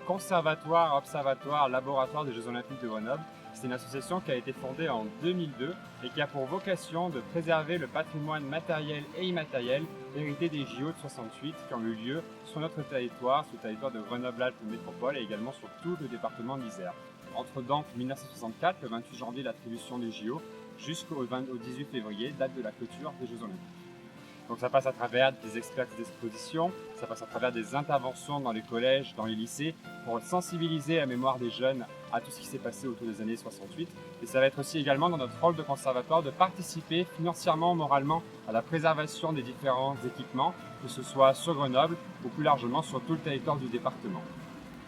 Conservatoire, Observatoire, Laboratoire des Jeux Olympiques de Grenoble. C'est une association qui a été fondée en 2002 et qui a pour vocation de préserver le patrimoine matériel et immatériel hérité des JO de 68 qui ont eu lieu sur notre territoire, sur le territoire de Grenoble-Alpes Métropole et également sur tout le département de l'Isère. Entre donc 1964, le 28 janvier, l'attribution des JO, jusqu'au 18 février, date de la clôture des Jeux Olympiques. Donc ça passe à travers des expertises d'exposition, ça passe à travers des interventions dans les collèges, dans les lycées, pour sensibiliser la mémoire des jeunes à tout ce qui s'est passé autour des années 68. Et ça va être aussi également dans notre rôle de conservatoire de participer financièrement, moralement à la préservation des différents équipements, que ce soit sur Grenoble ou plus largement sur tout le territoire du département.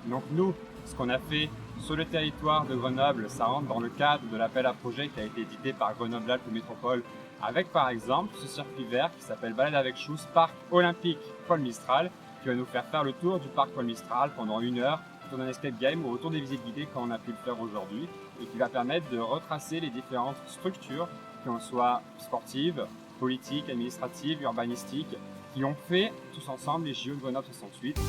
Donc nous, ce qu'on a fait sur le territoire de Grenoble, ça rentre dans le cadre de l'appel à projet qui a été édité par Grenoble-Alpes Métropole avec par exemple ce circuit vert qui s'appelle Balade avec Chouz, Parc Olympique Paul Mistral, qui va nous faire le tour du parc Paul Mistral pendant 1 heure, autour d'un escape game ou autour des visites guidées comme on a pu le faire aujourd'hui, et qui va permettre de retracer les différentes structures, qu'elles soient sportives, politiques, administratives, urbanistiques, qui ont fait tous ensemble les JO de Grenoble 68.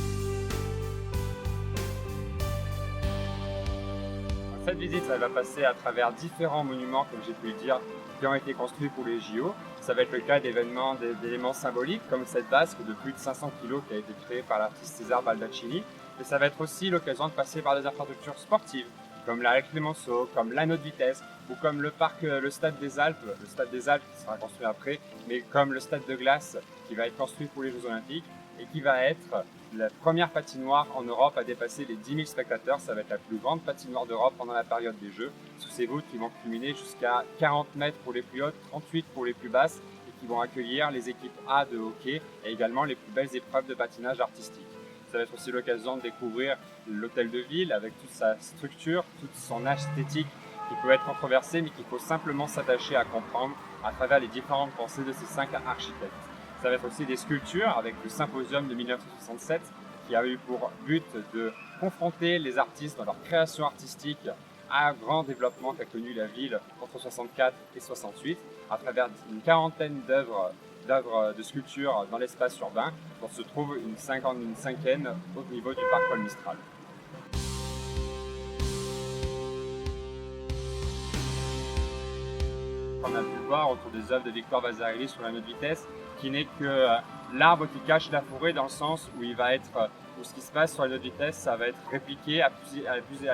Cette visite, ça va passer à travers différents monuments, comme j'ai pu le dire, qui ont été construits pour les JO. Ça va être le cas d'éléments symboliques, comme cette vasque de plus de 500 kg qui a été créée par l'artiste César Baldaccini. Et ça va être aussi l'occasion de passer par des infrastructures sportives, comme l'arrêt Clémenceau, comme l'anneau de vitesse, ou comme le Stade des Alpes qui sera construit après, mais comme le Stade de glace qui va être construit pour les Jeux Olympiques et qui va être la première patinoire en Europe à dépasser les 10 000 spectateurs. Ça va être la plus grande patinoire d'Europe pendant la période des Jeux, sous ces voûtes qui vont culminer jusqu'à 40 mètres pour les plus hautes, 38 pour les plus basses, et qui vont accueillir les équipes A de hockey et également les plus belles épreuves de patinage artistique. Ça va être aussi l'occasion de découvrir l'hôtel de ville avec toute sa structure, toute son esthétique qui peut être controversée mais qu'il faut simplement s'attacher à comprendre à travers les différentes pensées de ces 5 architectes. Ça va être aussi des sculptures avec le symposium de 1967 qui a eu pour but de confronter les artistes dans leur création artistique à un grand développement qu'a connu la ville entre 64 et 68 à travers une quarantaine d'œuvres de sculptures dans l'espace urbain dont se trouve une cinquaine au niveau du parc Paul Mistral. On a pu voir autour des œuvres de Victor Vasarely sur l'anneau de vitesse, qui n'est que l'arbre qui cache la forêt dans le sens où où ce qui se passe sur l'anneau de vitesse, ça va être répliqué à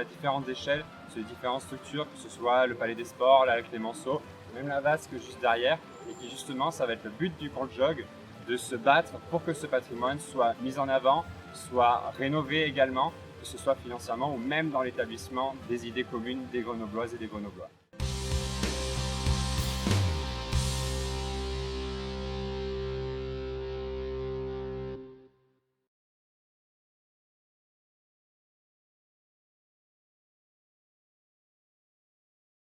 différentes échelles sur les différentes structures, que ce soit le Palais des Sports, l'arrêt Clémenceau, même la vasque juste derrière, et qui justement, ça va être le but du Camp de Jog, de se battre pour que ce patrimoine soit mis en avant, soit rénové également, que ce soit financièrement ou même dans l'établissement des idées communes des Grenobloises et des Grenoblois.